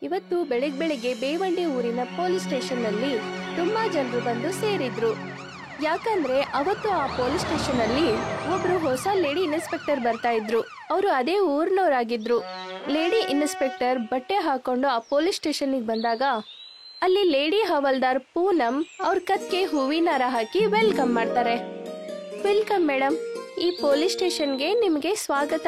ಇವತ್ತು ಬೆಳಿಗ್ಗೆ ಬೇವಂಡಿ ಊರಿನ ಪೊಲೀಸ್ ಸ್ಟೇಷನ್ ನಲ್ಲಿ ತುಂಬಾ ಜನರು ಬಂದು ಸೇರಿದ್ರು. ಯಾಕಂದ್ರೆ ಅವತ್ತು ಆ ಪೊಲೀಸ್ ಸ್ಟೇಷನ್ ಅಲ್ಲಿ ಒಬ್ರು ಹೊಸ ಲೇಡಿ ಇನ್ಸ್ಪೆಕ್ಟರ್ ಬರ್ತಾ ಇದ್ರು. ಅವರು ಅದೇ ಊರ್ನವರಾಗಿದ್ರು. ಲೇಡಿ ಇನ್ಸ್ಪೆಕ್ಟರ್ ಬಟ್ಟೆ ಹಾಕೊಂಡು ಆ ಪೊಲೀಸ್ ಸ್ಟೇಷನ್ ಬಂದಾಗ ಅಲ್ಲಿ ಲೇಡಿ ಹವಲ್ದಾರ್ ಪೂನಂ ಅವ್ರ ಕತ್ಗೆ ಹೂವಿನ ಹಾರ ಹಾಕಿ ವೆಲ್ಕಮ್ ಮಾಡ್ತಾರೆ. ವೆಲ್ಕಮ್ ಮೇಡಮ್, ಈ ಪೊಲೀಸ್ ಸ್ಟೇಷನ್ಗೆ ನಿಮ್ಗೆ ಸ್ವಾಗತ.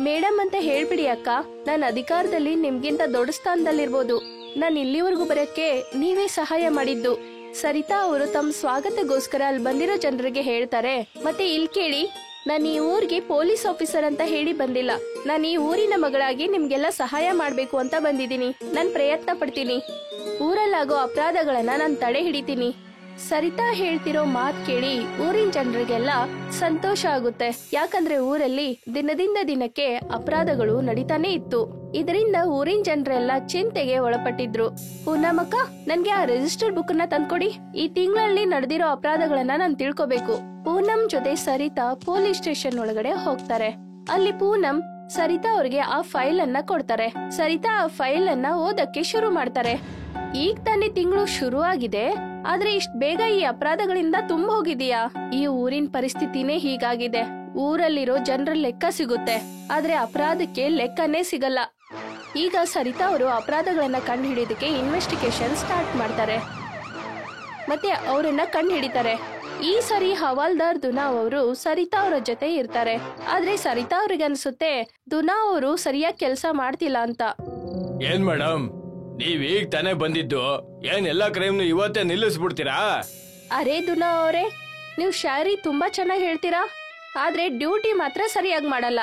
ಮೇಡಮ್ ಅಂತ ಹೇಳ್ಬಿಡಿ ಅಕ್ಕ, ನಾನು ಅಧಿಕಾರದಲ್ಲಿ ನಿಮ್ಗಿಂತ ದೊಡ್ಡ ಸ್ಥಾನದಲ್ಲಿರ್ಬೋದು. ನಾನು ಇಲ್ಲಿವರೆಗೂ ಬರಕ್ಕೆ ನೀವೇ ಸಹಾಯ ಮಾಡಿದ್ದು. ಸರಿತಾ ಅವರು ತಮ್ಮ ಸ್ವಾಗತಗೋಸ್ಕರ ಅಲ್ಲಿ ಬಂದಿರೋ ಜನರಿಗೆ ಹೇಳ್ತಾರೆ. ಮತ್ತೆ ಇಲ್ಲಿ ಕೇಳಿ, ನಾನು ಈ ಊರಿಗೆ ಪೊಲೀಸ್ ಆಫೀಸರ್ ಅಂತ ಹೇಳಿ ಬಂದಿಲ್ಲ. ನಾನು ಈ ಊರಿನ ಮಗಳಾಗಿ ನಿಮ್ಗೆಲ್ಲ ಸಹಾಯ ಮಾಡ್ಬೇಕು ಅಂತ ಬಂದಿದ್ದೀನಿ. ನಾನು ಪ್ರಯತ್ನ ಪಡ್ತೀನಿ. ಊರಲ್ಲಾಗೋ ಅಪರಾಧಗಳನ್ನ ನಾನು ತಡೆ ಹಿಡಿತೀನಿ. ಸರಿತಾ ಹೇಳ್ತಿರೋ ಮಾತ್ ಕೇಳಿ ಊರಿನ ಜನರಿಗೆಲ್ಲ ಸಂತೋಷ ಆಗುತ್ತೆ. ಯಾಕಂದ್ರೆ ಊರಲ್ಲಿ ದಿನದಿಂದ ದಿನಕ್ಕೆ ಅಪರಾಧಗಳು ನಡೀತಾನೆ ಇತ್ತು. ಇದರಿಂದ ಊರಿನ ಜನರೆಲ್ಲ ಚಿಂತೆಗೆ ಒಳಪಟ್ಟಿದ್ರು. ಪೂನಮಕ್ಕ, ನನ್ಗೆ ಆ ರಿಜಿಸ್ಟರ್ ಬುಕ್ ನ ತಂದ್ಕೊಡಿ. ಈ ತಿಂಗಳಲ್ಲಿ ನಡೆದಿರೋ ಅಪರಾಧಗಳನ್ನ ನಾನು ತಿಳ್ಕೊಬೇಕು. ಪೂನಂ ಜೊತೆ ಸರಿತಾ ಪೊಲೀಸ್ ಸ್ಟೇಷನ್ ಒಳಗಡೆ ಹೋಗ್ತಾರೆ. ಅಲ್ಲಿ ಪೂನಂ ಸರಿತಾ ಅವ್ರಿಗೆ ಆ ಫೈಲ್ ಅನ್ನ ಕೊಡ್ತಾರೆ. ಸರಿತಾ ಆ ಫೈಲ್ ಅನ್ನ ಓದಕ್ಕೆ ಶುರು ಮಾಡ್ತಾರೆ. ಈಗ ತಾನೇ ತಿಂಗಳು ಶುರು ಆಗಿದೆ, ಆದ್ರೆ ಇಷ್ಟ ಬೇಗ ಈ ಅಪರಾಧಗಳಿಂದ ತುಂಬ ಹೋಗಿದೀಯಾ? ಈ ಊರಿನ ಪರಿಸ್ಥಿತಿನೇ ಹೀಗಾಗಿದೆ. ಊರಲ್ಲಿರೋ ಜನರ ಲೆಕ್ಕ ಸಿಗುತ್ತೆ, ಆದ್ರೆ ಅಪರಾಧಕ್ಕೆ ಲೆಕ್ಕನೇ ಸಿಗಲ್ಲ. ಈಗ ಸರಿತಾ ಅವರು ಅಪರಾಧಗಳನ್ನ ಕಂಡು ಹಿಡಿಯೋದಕ್ಕೆ ಇನ್ವೆಸ್ಟಿಗೇಷನ್ ಸ್ಟಾರ್ಟ್ ಮಾಡ್ತಾರೆ. ಮತ್ತೆ ಅವರನ್ನ ಕಂಡು ಹಿಡಿತಾರೆ. ಈ ಸರಿ ಹವಾಲ್ದಾರ್ ದುನಾವ್ ಅವರು ಸರಿತಾ ಅವರ ಜೊತೆ ಇರ್ತಾರೆ. ಆದ್ರೆ ಸರಿತಾ ಅವ್ರಿಗೆ ಅನ್ಸುತ್ತೆ ದುನಾವ್ ಅವರು ಸರಿಯಾಗಿ ಕೆಲಸ ಮಾಡ್ತಿಲ್ಲ ಅಂತ. ಏನ್ ಮೇಡಮ್, ನೀವ್ ಈಗ ತಾನೇ ಬಂದಿದ್ದು, ಏನ್ ಎಲ್ಲಾ ಕ್ರೈಮ್ ಇವತ್ತೇ ನಿಲ್ಲಿಸ್ಬಿಡ್ತೀರಾ? ಅರೇ ದುನಾವ್ ಅವರೇ, ನೀವು ಶಾಯರಿ ತುಂಬಾ ಚೆನ್ನಾಗಿ ಹೇಳ್ತೀರಾ, ಆದ್ರೆ ಡ್ಯೂಟಿ ಮಾತ್ರ ಸರಿಯಾಗಿ ಮಾಡಲ್ಲ.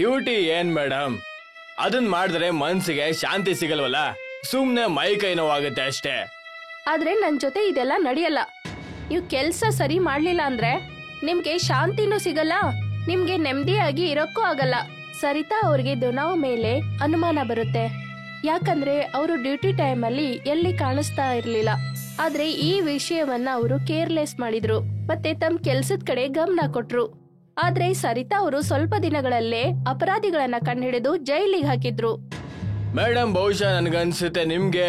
ಡ್ಯೂಟಿ ಏನ್ ಮೇಡಮ್, ಅದನ್ ಮಾಡಿದ್ರೆ ಮನ್ಸಿಗೆ ಶಾಂತಿ ಸಿಗಲ್ವಲ್ಲ, ಸುಮ್ನೆ ಮೈ ಕೈ ನೋವಾಗುತ್ತೆ ಅಷ್ಟೇ. ಆದ್ರೆ ನನ್ ಜೊತೆ ಇದೆಲ್ಲ ನಡೆಯಲ್ಲ. ನೀವು ಕೆಲ್ಸ ಸರಿ ಮಾಡ್ಲಿಲ್ಲ ಅಂದ್ರೆ ನಿಮ್ಗೆ ಶಾಂತಿನೂ ಸಿಗಲ್ಲ, ನಿಮ್ಗೆ ನೆಮ್ಮದಿಯಾಗಿ ಇರೋಕ್ಕೂ ಆಗಲ್ಲ. ಸರಿತಾ ಅವ್ರಿಗೆ ದುನಾವ್ ಮೇಲೆ ಅನುಮಾನ ಬರುತ್ತೆ. ಯಾಕಂದ್ರೆ ಅವರು ಡ್ಯೂಟಿ ಟೈಮ್ ಅಲ್ಲಿ ಎಲ್ಲಿ ಕಾಣಿಸ್ತಾ ಇರ್ಲಿಲ್ಲ. ಆದ್ರೆ ಈ ವಿಷಯವನ್ನ ಅವರು ಕೇರ್ಲೆಸ್ ಮಾಡಿದ್ರು ಮತ್ತೆ ತಮ್ಮ ಕೆಲ್ಸದ ಕಡೆ ಗಮನ ಕೊಟ್ರು. ಆದ್ರೆ ಸರಿತಾ ಅವರು ಸ್ವಲ್ಪ ದಿನಗಳಲ್ಲೇ ಅಪರಾಧಿಗಳನ್ನ ಕಂಡುಹಿಡಿದು ಜೈಲಿಗೆ ಹಾಕಿದ್ರು. ಮೇಡಮ್, ಬಹುಶಃ ನನ್ಗನ್ಸುತ್ತೆ ನಿಮ್ಗೆ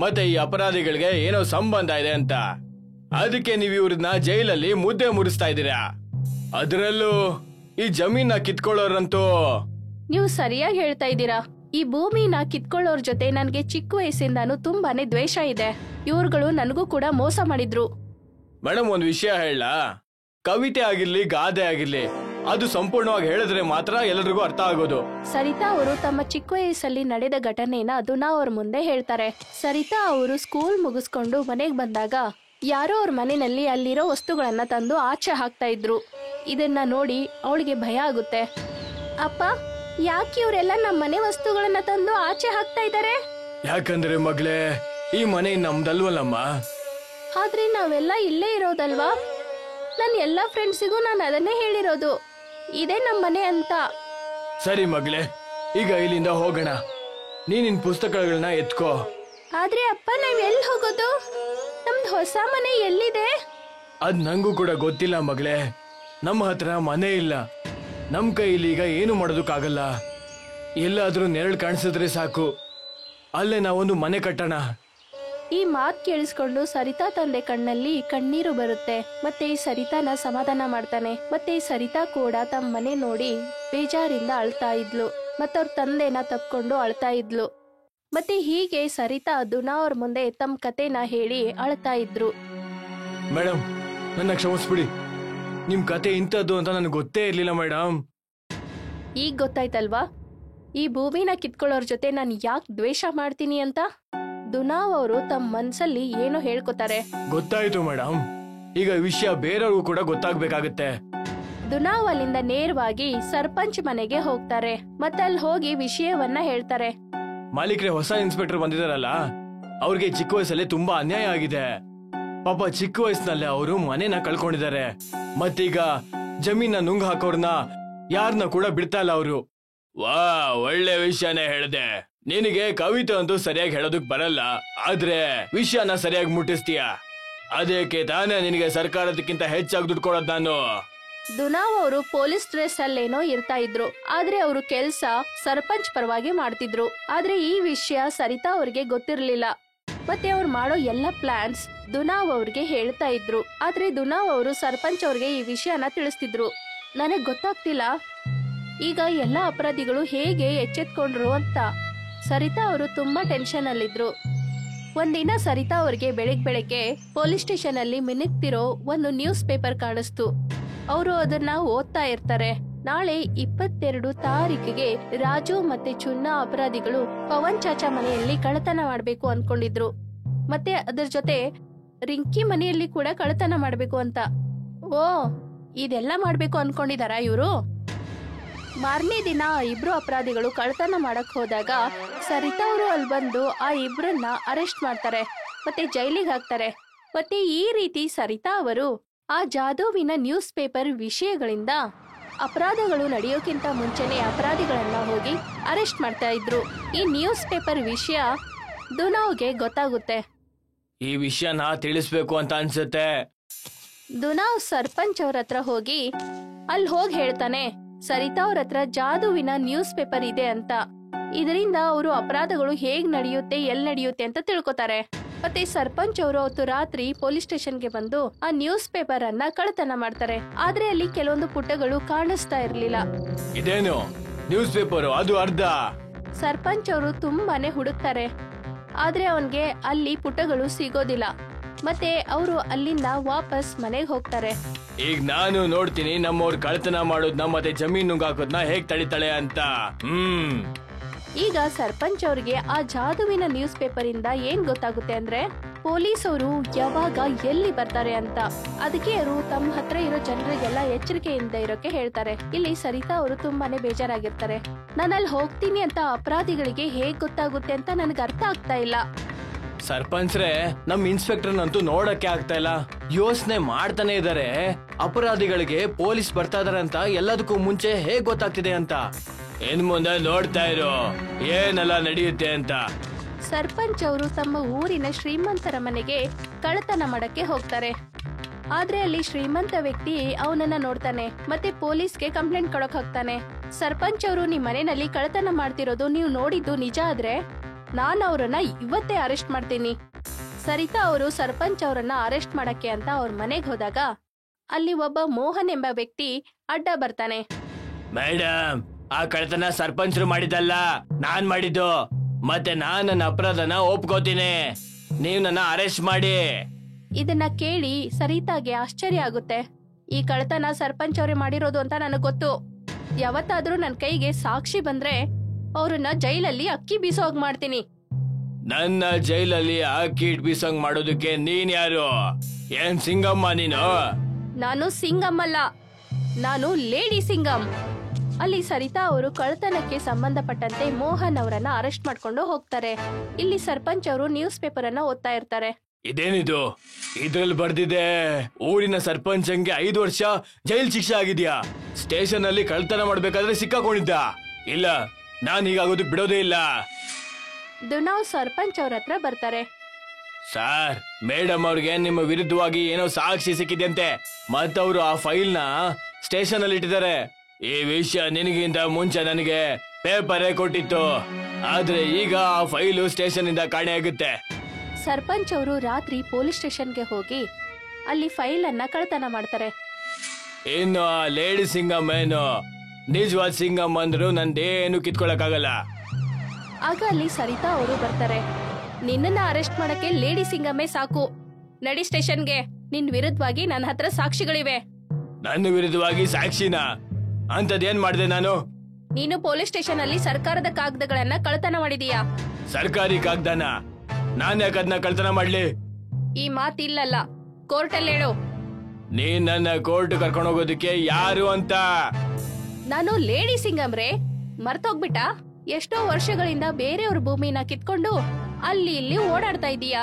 ಮತ್ತೆ ಈ ಅಪರಾಧಿಗಳಿಗೆ ಏನೋ ಸಂಬಂಧ ಇದೆ ಅಂತ. ಅದಕ್ಕೆ ನೀವು ಇವ್ರನ್ನ ಜೈಲಲ್ಲಿ ಮುದ್ದೆ ಮುರಿಸ್ತಾ ಇದ್ದೀರಾ. ಅದರಲ್ಲೂ ಈ ಜಮೀನ ಕಿತ್ಕೊಳ್ಳೋರಂತೂ. ನೀವು ಸರಿಯಾಗಿ ಹೇಳ್ತಾ ಇದ್ದೀರಾ. ಈ ಭೂಮಿನ ಕಿತ್ಕೊಳ್ಳೋರ್ ಜೊತೆ ನನ್ಗೆ ಚಿಕ್ಕ ವಯಸ್ಸಿಂದಾನು ತುಂಬಾನೇ ದ್ವೇಷ ಇದೆ. ಇವ್ರುಗಳು ನನಗೂ ಕೂಡ ಮೋಸ ಮಾಡಿದ್ರು. ಮೇಡಮ್, ಒಂದ್ ವಿಷಯ ಹೇಳ, ಕವಿತೆ ಆಗಿರ್ಲಿ ಗಾದೆ ಆಗಿರ್ಲಿ, ಅದು ಸಂಪೂರ್ಣವಾಗಿ ಹೇಳಿದ್ರೆ ಮಾತ್ರ ಎಲ್ಲರಿಗೂ ಅರ್ಥ ಆಗೋದು. ಸರಿತಾ ಅವರು ತಮ್ಮ ಚಿಕ್ಕ ವಯಸ್ಸಲ್ಲಿ ನಡೆದ ಘಟನೆನ ದುನಾವ್ ಅವ್ರ ಮುಂದೆ ಹೇಳ್ತಾರೆ. ಸರಿತಾ ಅವರು ಸ್ಕೂಲ್ ಮುಗಿಸ್ಕೊಂಡು ಮನೆಗ್ ಬಂದಾಗ ಯಾರೋ ಅವ್ರ ಮನೆಯಲ್ಲಿ ಅಲ್ಲಿರೋ ವಸ್ತುಗಳನ್ನ ತಂದು ಆಚೆ ಹಾಕ್ತಾ ಇದ್ರು. ಇದನ್ನ ನೋಡಿ ಅವಳಿಗೆ ಭಯ ಆಗುತ್ತೆ. ಅಪ್ಪ, ಯಾಕೆ ಇವರೆಲ್ಲ ನಮ್ಮ ಮನೆ ವಸ್ತುಗಳನ್ನ ತಂದು ಆಚೆ ಹಾಕ್ತಾ ಇದ್ದಾರೆ? ಯಾಕಂದ್ರೆ ಮಗಳೇ, ಈ ಮನೆ ನಮ್ದಲ್ವಲ್ಲಮ್ಮ. ಆದ್ರೆ ನಾವೆಲ್ಲ ಇಲ್ಲೇ ಇರೋದಲ್ವಾ? ನನ್ನ ಎಲ್ಲಾ ಫ್ರೆಂಡ್ಸಿಗೂ ನಾನು ಅದನ್ನೇ ಹೇಳಿರೋದು, ಇದೇ ನಮ್ಮ ಮನೆ ಅಂತ. ಸರಿ ಮಗಳೇ, ಈಗ ಇಲ್ಲಿಂದ ಹೋಗೋಣ. ನಿನ್ ಪುಸ್ತಕಗಳನ್ನ ಎತ್ಕೋ. ಆದ್ರೆ ಅಪ್ಪ, ನಾವ್ ಎಲ್ಲಿ ಹೋಗೋದು? ನಮ್ದು ಹೊಸ ಮನೆ ಎಲ್ಲಿದೆ? ಅದ್ ನಂಗೂ ಕೂಡ ಗೊತ್ತಿಲ್ಲ ಮಗಳೇ. ನಮ್ಮ ಹತ್ರ ಮನೆ ಇಲ್ಲ. ನಮ್ ಕೈಲಿ ಈಗ ಏನು ಮಾಡೋದಕ್ಕಾಗಲ್ಲ. ಎಲ್ಲಾದ್ರೂ ನೆರಳು ಕಾಣಿಸಿದ್ರೆ ಸಾಕು, ಅಲ್ಲೇ ನಾವೊಂದು ಮನೆ ಕಟ್ಟೋಣ. ಈ ಮಾತ್ ಕೇಳಿಸ್ಕೊಂಡು ಸರಿತಾ ತಂದೆ ಕಣ್ಣಲ್ಲಿ ಕಣ್ಣೀರು ಬರುತ್ತೆ. ಮತ್ತೆ ಸರಿತಾನ ಸಮಾಧಾನ ಮಾಡ್ತಾನೆ. ಮತ್ತೆ ಸರಿತಾ ಕೂಡ ತಮ್ಮ ಮನೆ ನೋಡಿ ಬೇಜಾರಿಂದ ಅಳ್ತಾ ಇದ್ಲು. ಮತ್ತವ್ರ ತಂದೆನ ತಪ್ಕೊಂಡು ಅಳ್ತಾ ಇದ್ಲು. ಮತ್ತೆ ಹೀಗೆ ಸರಿತಾ ದುನಾ ಅವ್ರ ಮುಂದೆ ತಮ್ಮ ಕತೆನ ಹೇಳಿ ಅಳ್ತಾ ಇದ್ರು. ಮೇಡಮ್, ನನ್ನ ಕ್ಷಮಿಸ್ಬಿಡಿ. ನಿಮ್ ಕತೆ ಇಂಥದ್ದು ಅಂತ ನನಗೆ ಗೊತ್ತೇ ಇರ್ಲಿಲ್ಲ ಮೇಡಮ್. ಈಗ ಗೊತ್ತಾಯ್ತಲ್ವಾ ಈ ಭೂಮಿನ ಕಿತ್ಕೊಳ್ಳೋರ್ ಜೊತೆ ನಾನು ಯಾಕೆ ದ್ವೇಷ ಮಾಡ್ತೀನಿ ಅಂತ? ದುನಾವ್ ಅವರು ತಮ್ಮ ಮನ್ಸಲ್ಲಿ ಏನೋ ಹೇಳ್ಕೊತಾರೆ. ಗೊತ್ತಾಯ್ತು ಮೇಡಮ್. ಈಗ ವಿಷಯ ಬೇರೆಯವ್ರಿಗೂ ಕೂಡ ಗೊತ್ತಾಗ್ಬೇಕಾಗತ್ತೆ. ದುನಾವ್ ಅಲ್ಲಿಂದ ನೇರವಾಗಿ ಸರ್ಪಂಚ್ ಮನೆಗೆ ಹೋಗ್ತಾರೆ. ಮತ್ತೆ ಅಲ್ಲಿ ಹೋಗಿ ವಿಷಯವನ್ನ ಹೇಳ್ತಾರೆ. ಮಾಲೀಕ್ರೆ, ಹೊಸ ಇನ್ಸ್ಪೆಕ್ಟರ್ ಬಂದಿದಾರಲ್ಲ, ಅವ್ರಿಗೆ ಚಿಕ್ಕ ವಯಸ್ಸಲ್ಲಿ ತುಂಬಾ ಅನ್ಯಾಯ ಆಗಿದೆ. ಪಾಪ ಚಿಕ್ಕ ವಯಸ್ಸಿನಲ್ಲೇ ಅವರು ಮನೆನ ಕಳ್ಕೊಂಡಿದ್ದಾರೆ. ಮತ್ತೀಗ ಜಮೀನ ನುಂಗ್ ಹಾಕೋರ್ನ ಯಾರನ್ನ ಕೂಡ ಬಿಡ್ತಾ ಇಲ್ಲ ಅವರು. ವಾ, ಒಳ್ಳೆ ವಿಷಯನೇ ಹೇಳ್ದೆ. ನಿನಗೆ ಕವಿತೆ ಅಂತೂ ಸರಿಯಾಗಿ ಹೇಳೋದಕ್ ಬರಲ್ಲ, ಆದ್ರೆ ವಿಷಯನ ಸರಿಯಾಗಿ ಮುಟ್ಟಿಸ್ತೀಯ. ಅದಕ್ಕೆ ತಾನೇ ನಿನಗೆ ಸರ್ಕಾರದಕ್ಕಿಂತ ಹೆಚ್ಚಾಗಿ ದುಡ್ಡು ಕೊಡೋದ್ ನಾನು. ದುನಾವ್ ಅವರು ಪೊಲೀಸ್ ಡ್ರೆಸ್ ಅಲ್ಲೇನೋ ಇರ್ತಾ ಇದ್ರು, ಆದ್ರೆ ಅವರು ಕೆಲ್ಸ ಸರ್ಪಂಚ್ ಪರವಾಗಿ ಮಾಡ್ತಿದ್ರು. ಆದ್ರೆ ಈ ವಿಷಯ ಸರಿತಾ ಅವ್ರಿಗೆ ಗೊತ್ತಿರ್ಲಿಲ್ಲ. ಮತ್ತೆ ಅವ್ರು ಮಾಡೋ ಎಲ್ಲ ಪ್ಲಾನ್ಸ್ ದುನಾವ್ ಅವ್ರಿಗೆ ಹೇಳ್ತಾ ಇದ್ರು. ಆದ್ರೆ ದುನಾವ್ ಅವರು ಸರ್ಪಂಚ್ ಅವ್ರಿಗೆ ಈ ವಿಷಯನ ತಿಳಿಸ್ತಿದ್ರು. ನನಗ್ ಗೊತ್ತಾಗ್ತಿಲ್ಲ ಈಗ ಎಲ್ಲ ಅಪರಾಧಿಗಳು ಹೇಗೆ ಎಚ್ಚೆತ್ಕೊಂಡ್ರು ಅಂತ. ಸರಿತಾ ಅವರು ತುಂಬಾ ಟೆನ್ಷನ್ ಅಲ್ಲಿದ್ರು. ಒಂದಿನ ಸರಿತಾ ಅವ್ರಿಗೆ ಬೆಳಗ್ಗೆ ಪೊಲೀಸ್ ಸ್ಟೇಷನ್ ಅಲ್ಲಿ ಮಿನುಗ್ತಿರೋ ಒಂದು ನ್ಯೂಸ್ ಪೇಪರ್ ಕಾಣಿಸ್ತು. ಅವರು ಅದನ್ನ ಓದ್ತಾ ಇರ್ತಾರೆ. ನಾಳೆ 22 ತಾರೀಕಿಗೆ ರಾಜು ಮತ್ತೆ ಚುನ್ನ ಅಪರಾಧಿಗಳು ಪವನ್ ಚಾಚಾ ಮನೆಯಲ್ಲಿ ಕಳ್ಳತನ ಮಾಡ್ಬೇಕು ಅನ್ಕೊಂಡಿದ್ರು. ಮತ್ತೆ ಅದ್ರ ಜೊತೆ ರಿಂಕಿ ಮನೆಯಲ್ಲಿ ಕೂಡ ಕಳ್ಳತನ ಮಾಡ್ಬೇಕು ಅಂತ. ಓ, ಇದೆಲ್ಲ ಮಾಡ್ಬೇಕು ಅನ್ಕೊಂಡಿದಾರ ಇವ್ರು? ಮಾರನೇ ದಿನ ಆ ಇಬ್ರು ಅಪರಾಧಿಗಳು ಕಳ್ಳತನ ಮಾಡಕ್ ಹೋದಾಗ ಸರಿತಾ ಅವರು ಅಲ್ಲಿ ಬಂದು ಆ ಇಬ್ರನ್ನ ಅರೆಸ್ಟ್ ಮಾಡ್ತಾರೆ ಮತ್ತೆ ಜೈಲಿಗೆ ಹಾಕ್ತಾರೆ. ಮತ್ತೆ ಈ ರೀತಿ ಸರಿತಾ ಅವರು ಆ ಜಾದೂವಿನ ನ್ಯೂಸ್ ಪೇಪರ್ ವಿಷಯಗಳಿಂದ ಅಪರಾಧಗಳು ನಡೆಯೋಕ್ಕಿಂತ ಮುಂಚೆನೆ ಅಪರಾಧಿಗಳನ್ನ ಹೋಗಿ ಅರೆಸ್ಟ್ ಮಾಡ್ತಾ ಇದ್ರು. ಈ ನ್ಯೂಸ್ ಪೇಪರ್ ವಿಷಯ ದುನಾವ್ಗೆ ಗೊತ್ತಾಗುತ್ತೆ. ಈ ವಿಷಯನ ತಿಳಿಸ್ಬೇಕು ಅಂತ ಅನ್ಸುತ್ತೆ. ದುನಾವ್ ಸರ್ಪಂಚ್ ಅವ್ರ ಹತ್ರ ಹೋಗಿ ಅಲ್ಲಿ ಹೋಗಿ ಹೇಳ್ತಾನೆ, ಸರಿತಾ ಅವ್ರ ಹತ್ರ ಜಾದೂವಿನ ನ್ಯೂಸ್ ಪೇಪರ್ ಇದೆ ಅಂತ. ಇದರಿಂದ ಅವರು ಅಪರಾಧಗಳು ಹೇಗ್ ನಡೆಯುತ್ತೆ, ಎಲ್ಲಿ ನಡೆಯುತ್ತೆ ಅಂತ ತಿಳ್ಕೊತಾರೆ. ಮತ್ತೆ ಸರ್ಪಂಚ್ ಅವರು ಅವತ್ತು ರಾತ್ರಿ ಪೊಲೀಸ್ ಸ್ಟೇಷನ್ಗೆ ಬಂದು ಆ ನ್ಯೂಸ್ ಪೇಪರ್ ಅನ್ನ ಕಳ್ಳತನ ಮಾಡ್ತಾರೆ. ಆದ್ರೆ ಅಲ್ಲಿ ಕೆಲವೊಂದು ಪುಟಗಳು ಕಾಣಿಸ್ತಾ ಇರ್ಲಿಲ್ಲ. ಇದೇನು ನ್ಯೂಸ್ ಪೇಪರ್? ಅದು ಅರ್ಧ. ಸರ್ಪಂಚ್ ಅವರು ತುಂಬಾನೇ ಹುಡುಕ್ತಾರೆ, ಆದ್ರೆ ಅವನ್ಗೆ ಅಲ್ಲಿ ಪುಟಗಳು ಸಿಗೋದಿಲ್ಲ. ಮತ್ತೆ ಅವರು ಅಲ್ಲಿಂದ ವಾಪಸ್ ಮನೆಗೆ ಹೋಗ್ತಾರೆ. ಈಗ ನಾನು ನೋಡ್ತೀನಿ ನಮ್ಮವ್ರು ಕಳ್ಳತನ ಮಾಡೋದ್ನ ಮತ್ತೆ ಜಮೀನ್ ನುಂಗಾಕೋದ್ನ ಹೇಗ್ ತಡಿತಾಳೆ ಅಂತ. ಈಗ ಸರ್ಪಂಚ್ ಅವ್ರಿಗೆ ಆ ಜಾದುವಿನ ನ್ಯೂಸ್ ಪೇಪರ್ ಇಂದ ಏನ್ ಗೊತ್ತಾಗುತ್ತೆ ಅಂದ್ರೆ ಪೊಲೀಸ್ ಅವರು ಯಾವಾಗ ಎಲ್ಲಿ ಬರ್ತಾರೆ ಅಂತ. ಅದಕ್ಕೆ ಅವರು ತಮ್ಮ ಹತ್ರ ಇರೋ ಜನರಿಗೆಲ್ಲ ಎಚ್ಚರಿಕೆಯಿಂದ ಇರೋಕೆ ಹೇಳ್ತಾರೆ. ಇಲ್ಲಿ ಸರಿತಾ ಅವರು ತುಂಬಾನೇ ಬೇಜಾರಾಗಿರ್ತಾರೆ. ನಾನು ಅಲ್ಲಿ ಹೋಗ್ತೀನಿ ಅಂತ ಅಪರಾಧಿಗಳಿಗೆ ಹೇಗ್ ಗೊತ್ತಾಗುತ್ತೆ ಅಂತ ನನಗೆ ಅರ್ಥ ಆಗ್ತಾ ಇಲ್ಲ. ಸರ್ಪಂಚ್ರೆ, ನಮ್ ಇನ್ಸ್ಪೆಕ್ಟರ್ನಂತೂ ನೋಡಕ್ಕೆ ಆಗ್ತಾ ಇಲ್ಲ. ಯೋಚನೆ ಮಾಡ್ತಾನೆ ಇದಾರೆ ಅಪರಾಧಿಗಳಿಗೆ ಪೊಲೀಸ್ ಬರ್ತಾ ಇದಾರೆ ಅಂತ ಎಲ್ಲದಕ್ಕೂ ಮುಂಚೆ ಹೇಗ್ ಗೊತ್ತಾಗ್ತಿದೆ ಅಂತ. ಇನ್ ಮುಂದೆ ನೋಡ್ತಾ ಇರೋ ಏನೆಲ್ಲ ನಡೆಯುತ್ತೆ ಅಂತ. ಸರ್ಪಂಚ್ ಅವರು ತಮ್ಮ ಊರಿನ ಶ್ರೀಮಂತರ ಮನೆಗೆ ಕಳ್ಳತನ ಮಾಡಕ್ಕೆ ಹೋಗ್ತಾರೆ. ಆದ್ರೆ ಅಲ್ಲಿ ಶ್ರೀಮಂತ ವ್ಯಕ್ತಿ ಅವನನ್ನ ನೋಡ್ತಾನೆ ಮತ್ತೆ ಪೊಲೀಸ್ಗೆ ಕಂಪ್ಲೇಂಟ್ ಕೊಡಕ್ ಹೋಗ್ತಾನೆ. ಸರ್ಪಂಚ್ ಅವರು ನಿಮ್ ಮನೆಯಲ್ಲಿ ಕಳ್ಳತನ ಮಾಡ್ತಿರೋದು ನೀವು ನೋಡಿದ್ದು ನಿಜ ಆದ್ರೆ ನಾನು ಅವ್ರನ್ನ ಇವತ್ತೇ ಅರೆಸ್ಟ್ ಮಾಡ್ತೀನಿ. ಸರಿತಾ ಅವರು ಸರ್ಪಂಚ್ ಅವರನ್ನ ಅರೆಸ್ಟ್ ಮಾಡಕ್ಕೆ ಅಂತ ಅವ್ರ ಮನೆಗೆ ಹೋದಾಗ ಅಲ್ಲಿ ಒಬ್ಬ ಮೋಹನ್ ಎಂಬ ವ್ಯಕ್ತಿ ಅಡ್ಡ ಬರ್ತಾನೆ. ಮೇಡಮ್, ಆ ಕಳ್ಳತನ ಸರ್ಪಂಚರು ಮಾಡಿದ್ದಲ್ಲ, ನಾನ್ ಮಾಡಿದ್ದು. ಮತ್ತೆ ನಾನ್ ನನ್ನ ಅಪರಾಧನ ಒಪ್ಕೋತೀನಿ. ನೀವ್ ನನ್ನ ಅರೆಸ್ಟ್ ಮಾಡಿ. ಇದನ್ನ ಕೇಳಿ ಸರಿತಾಗೆ ಆಶ್ಚರ್ಯ ಆಗುತ್ತೆ. ಈ ಕಳ್ಳತನ ಸರ್ಪಂಚ್ ಅವರೇ ಮಾಡಿರೋದು ಅಂತ ನನಗ್ ಗೊತ್ತು. ಯಾವತ್ತಾದ್ರೂ ನನ್ ಕೈಗೆ ಸಾಕ್ಷಿ ಬಂದ್ರೆ ಅವ್ರನ್ನ ಜೈಲಲ್ಲಿ ಅಕ್ಕಿ ಬೀಸೋಗ್ ಮಾಡ್ತೀನಿ. ನನ್ನ ಜೈಲಲ್ಲಿ ಅಕ್ಕಿ ಬೀಸಂಗ್ ಮಾಡೋದಕ್ಕೆ ನೀನ್ ಯಾರು? ಏನ್ ಸಿಂಗಮ್ಮ ನೀನು? ನಾನು ಸಿಂಗಮ್ಮಲ್ಲ, ನಾನು ಲೇಡಿ ಸಿಂಗಮ್. ಅಲ್ಲಿ ಸರಿತಾ ಅವರು ಕಳ್ಳತನಕ್ಕೆ ಸಂಬಂಧಪಟ್ಟಂತೆ ಮೋಹನ್ ಅವರನ್ನ ಅರೆಸ್ಟ್ ಮಾಡ್ಕೊಂಡು ಹೋಗ್ತಾರೆ. ಇಲ್ಲಿ ಸರ್ಪಂಚ್ ಅವರು ನ್ಯೂಸ್ ಪೇಪರ್ ಅನ್ನ ಓದ್ತಾ ಇರ್ತಾರೆ. ಇದೇನಿದು? ಇದ್ರಲ್ಲಿ ಬರ್ದಿದೆ ಊರಿನ ಸರ್ಪಂಚಂಗೆ 5 ವರ್ಷ ಜೈಲ್ ಶಿಕ್ಷೆ ಆಗಿದ್ಯಾ. ಸ್ಟೇಷನ್ ಅಲ್ಲಿ ಕಳ್ಳತನ ಮಾಡ್ಬೇಕಾದ್ರೆ ಸಿಕ್ಕಾಕೊಂಡಿದ್ದ. ಇಲ್ಲ, ನಾನ್ ಹೀಗಾಗೋದಕ್ ಬಿಡೋದೇ ಇಲ್ಲ. ದುನಾವ್ ಸರ್ಪಂಚ್ ಅವ್ರ ಹತ್ರ ಬರ್ತಾರೆ. ಸರ್, ಮೇಡಮ್ ಅವ್ರಿಗೆ ನಿಮ್ಮ ವಿರುದ್ಧವಾಗಿ ಏನೋ ಸಾಕ್ಷಿ ಸಿಕ್ಕಿದ್ಯಂತೆ. ಮತ್ತವರು ಆ ಫೈಲ್ ನ ಸ್ಟೇಷನ್ ಅಲ್ಲಿ ಇಟ್ಟಿದ್ದಾರೆ. ಈ ವಿಷಯ ನಿನಗಿಂತ ಮುಂಚೆ ನನಗೆ ಪೇಪರೇ ಕೊಟ್ಟಿತ್ತು. ಆದ್ರೆ ಈಗ ಆ ಫೈಲು ಸ್ಟೇಷನ್ ಇಂದ ಕಾಣೆಯಾಗುತ್ತೆ. ಸರ್ಪಂಚ್ ಅವರು ರಾತ್ರಿ ಪೊಲೀಸ್ ಸ್ಟೇಷನ್ಗೆ ಹೋಗಿ ಅಲ್ಲಿ ಫೈಲ್ ಅನ್ನ ಕಳ್ಳತನ ಮಾಡ್ತಾರೆ. ಇನ್ನು ಆ ಲೇಡಿ ಸಿಂಗಮ್ ಏನು ನಿಜವಾದ ಸಿಂಗಮ್ ಅಂದ್ರು ನಂದೇನು ಕಿತ್ಕೊಳಕ್ಕಾಗಲ್ಲ. ಆಗ ಅಲ್ಲಿ ಸರಿತಾ ಅವರು ಬರ್ತಾರೆ. ನಿನ್ನನ್ನ ಅರೆಸ್ಟ್ ಮಾಡಕ್ಕೆ ಲೇಡಿ ಸಿಂಗಮ್ಮೇ ಸಾಕು. ನಡಿ ಸ್ಟೇಷನ್ಗೆ. ನಿನ್ ವಿರುದ್ಧವಾಗಿ ನನ್ನ ಹತ್ರ ಸಾಕ್ಷಿಗಳಿವೆ. ನನ್ನ ವಿರುದ್ಧವಾಗಿ ಸಾಕ್ಷಿನ? ಅಂತದೇನ್ ಮಾಡಿದೆ ನಾನು? ನೀನು ಪೊಲೀಸ್ ಸ್ಟೇಷನ್ ಅಲ್ಲಿ ಸರ್ಕಾರದ ಕಾಗದಗಳನ್ನ ಕಳ್ಳತನ ಮಾಡಿದೀಯಾ. ಸರ್ಕಾರಿ ಕಾಗದನ? ನಾನ್ ಯಾಕದ್ನ ಕಳ್ಳತನ ಮಾಡ್ಲಿ? ಈ ಮಾತಿಲ್ಲಲ್ಲ, ಕೋರ್ಟ್ ಅಲ್ಲಿ ಹೇಳು. ನೀನ್ ನನ್ನ ಕೋರ್ಟ್ ಕರ್ಕೊಂಡು ಹೋಗೋದಕ್ಕೆ ಯಾರು ಅಂತ? ನಾನು ಲೇಡಿ ಸಿಂಗಮ್ರೆ, ಮರ್ತೋಗ್ಬಿಟ್ಟ? ಎಷ್ಟೋ ವರ್ಷಗಳಿಂದ ಬೇರೆಯವ್ರ ಭೂಮಿನ ಕಿತ್ಕೊಂಡು ಅಲ್ಲಿ ಇಲ್ಲಿ ಓಡಾಡ್ತಾ ಇದೀಯಾ.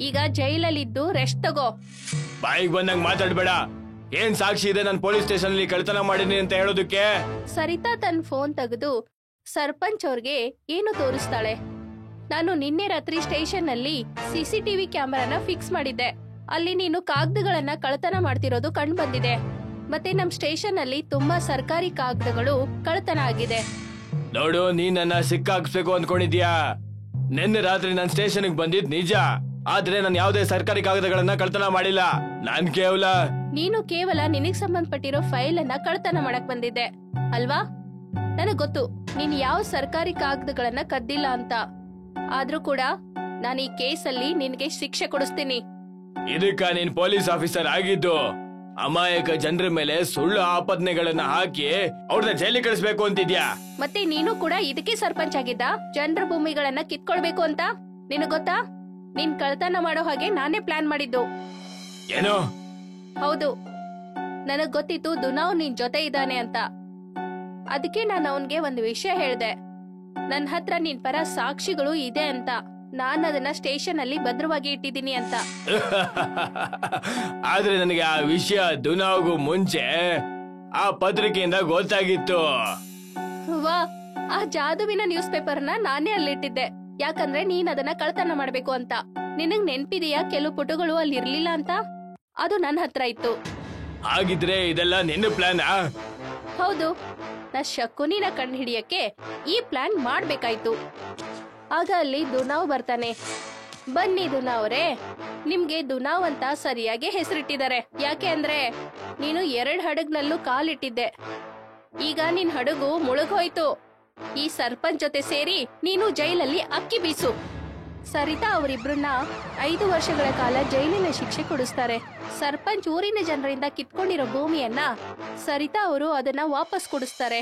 ಈಗ ಜೈಲಲ್ಲಿದ್ದು ರೆಸ್ಟ್ ತಗೋ. ಬಾಯಿಗೆ ಬಂದಂಗ್ ಮಾತಾಡ್ಬೇಡ. ಏನ್ ಸಾಕ್ಷಿ ಇದೆ ನಾನು ಪೊಲೀಸ್ ಸ್ಟೇಷನ್ ಅಲ್ಲಿ ಕಳ್ಳತನ ಮಾಡಿನಿ ಅಂತ ಹೇಳೋದಕ್ಕೆ? ಸರಿತಾ ತನ್ನ ಫೋನ್ ತೆಗೆದು ಸರ್ಪಂಚ್ ಅವ್ರಿಗೆ ಏನು ತೋರಿಸ್ತಾಳೆ. ನಾನು ನಿನ್ನೆ ರಾತ್ರಿ ಸ್ಟೇಷನ್ ಅಲ್ಲಿ CCTV ಕ್ಯಾಮೆರಾನ ಫಿಕ್ಸ್ ಮಾಡಿದ್ದೆ. ಅಲ್ಲಿ ನೀನು ಕಾಗದಗಳನ್ನ ಕಳ್ಳತನ ಮಾಡ್ತಿರೋದು ಕಂಡು ಬಂದಿದೆ. ಮತ್ತೆ ನಮ್ ಸ್ಟೇಷನ್ ಅಲ್ಲಿ ತುಂಬಾ ಸರ್ಕಾರಿ ಕಾಗದಗಳು ಕಳ್ತನ ಆಗಿದೆ. ನೋಡು, ನೀನ್ ನನ್ನ ಸಿಕ್ಕಾಕ್ಸ್ಬೇಕು ಅನ್ಕೊಂಡಿದ್ಯಾ? ನಿನ್ನೆ ರಾತ್ರಿ ನಾನ್ ಸ್ಟೇಷನ್ಗೆ ಬಂದಿದ್ ನಿಜ, ಆದ್ರೆ ನಾನು ಯಾವುದೇ ಸರ್ಕಾರಿ ಕಾಗದಗಳನ್ನ ಕಳ್ತನ ಮಾಡಿಲ್ಲ. ನೀನು ಕೇವಲ ನಿನಗ್ ಸಂಬಂಧಪಟ್ಟಿರೋ ಫೈಲ್ ಅನ್ನ ಕಳ್ತನ ಮಾಡಕ್ ಬಂದಿದ್ದೆ ಅಲ್ವಾ? ನನಗ್ ಗೊತ್ತು ನೀನ್ ಯಾವ ಸರ್ಕಾರಿ ಕಾಗದಗಳನ್ನ ಕದ್ದಿಲ್ಲ ಅಂತ. ಆದ್ರೂ ಕೂಡ ನಾನು ಈ ಕೇಸಲ್ಲಿ ನಿನ್ಗೆ ಶಿಕ್ಷೆ ಕೊಡಿಸ್ತೀನಿ. ಇದಕ್ಕ ನೀನ್ ಪೊಲೀಸ್ ಆಫೀಸರ್ ಆಗಿದ್ದು ಅಮಾಯಕ ಜನರ ಮೇಲೆ ಸುಳ್ಳು ಆಪಾದನೆಗಳನ್ನ ಹಾಕಿ ಅವ್ರನ್ನ ಜೈಲಿಗೆ ಕಳಿಸ್ಬೇಕು ಅಂತಿದ್ಯಾ? ಮತ್ತೆ ನೀನು ಕೂಡ ಇದಕ್ಕೆ ಸರ್ಪಂಚ್ ಆಗಿದ್ದ, ಜನರ ಭೂಮಿಗಳನ್ನ ಕಿತ್ಕೊಳ್ಬೇಕು ಅಂತ. ನಿನಗ್ ಗೊತ್ತಾ, ನೀನ್ ಕಳ್ತನ ಮಾಡೋ ಹಾಗೆ ನಾನೇ ಪ್ಲಾನ್ ಮಾಡಿದ್ದು. ಏನು? ಹೌದು, ನನಗ್ ಗೊತ್ತಿತ್ತು ದುನಾವ್ ನಿನ್ ಜೊತೆ ಇದ್ದಾನೆ ಅಂತ. ಅದಕ್ಕೆ ನಾನು ಅವನ್ಗೆ ಒಂದು ವಿಷಯ ಹೇಳ್ದೆ. ನನ್ ಹತ್ರ ನಿನ್ ಪರ ಸಾಕ್ಷಿಗಳು ಇದೆ ಅಂತ. ನಾನ್ ಅದನ್ನ ಸ್ಟೇಷನ್ ಅಲ್ಲಿ ಭದ್ರವಾಗಿ ಇಟ್ಟಿದ್ದೀನಿ ಅಂತ. ಆದ್ರೆ ನನಗೆ ಆ ವಿಷಯ ದುನಾವ್ಗೂ ಮುಂಚೆ ಆ ಪತ್ರಿಕೆಯಿಂದ ಗೊತ್ತಾಗಿತ್ತು. ವಾ, ಆ ಜಾದುವಿನ ನ್ಯೂಸ್ ಪೇಪರ್ನ ನಾನೇ ಅಲ್ಲಿಟ್ಟಿದ್ದೆ. ಯಾಕಂದ್ರೆ ನೀನ್ ಅದನ್ನ ಕಳ್ತನ ಮಾಡ್ಬೇಕು ಅಂತ. ನಿನಗ್ ನೆನ್ಪಿದೆಯಾ ಕೆಲವು ಪುಟಗಳು ಅಲ್ಲಿ ಇರ್ಲಿಲ್ಲ ಅಂತ? ಅದು ನನ್ನ ಹತ್ರ ಇತ್ತು. ಹಾಗಿದ್ರೆ ಇದೆಲ್ಲ ನಿನ್ನ ಪ್ಲಾನ್? ಹೌದು, ನಾ ಶಕುನಿನ ಕಂಡು ಹಿಡಿಯಕ್ಕೆ ಈ ಪ್ಲಾನ್ ಮಾಡ್ಬೇಕಾಯ್ತು. ಆಗ ಅಲ್ಲಿ ದುನಾವ್ ಬರ್ತಾನೆ. ಬನ್ನಿ ದುನಾವ್ರೆ, ನಿಮ್ಗೆ ದುನಾವ್ ಅಂತ ಸರಿಯಾಗಿ ಹೆಸರಿಟ್ಟಿದ್ದಾರೆ. ಯಾಕೆ ಅಂದ್ರೆ ನೀನು 2 ಹಡಗ್ನಲ್ಲೂ ಕಾಲಿಟ್ಟಿದ್ದೆ. ಈಗ ನಿನ್ ಹಡಗು ಮುಳುಗೋಯ್ತು. ಈ ಸರ್ಪಂಚ್ ಜೊತೆ ಸೇರಿ ನೀನು ಜೈಲಲ್ಲಿ ಅಕ್ಕಿ ಬೀಸು. ಸರಿತಾ ಅವರಿಬ್ರನ್ನ 5 ವರ್ಷಗಳ ಕಾಲ ಜೈಲಿನ ಶಿಕ್ಷೆ ಕೊಡಿಸ್ತಾರೆ. ಸರ್ಪಂಚ್ ಊರಿನ ಜನರಿಂದ ಕಿತ್ಕೊಂಡಿರೋ ಭೂಮಿಯನ್ನ ಸರಿತಾ ಅವರು ಅದನ್ನ ವಾಪಸ್ ಕೊಡಿಸ್ತಾರೆ.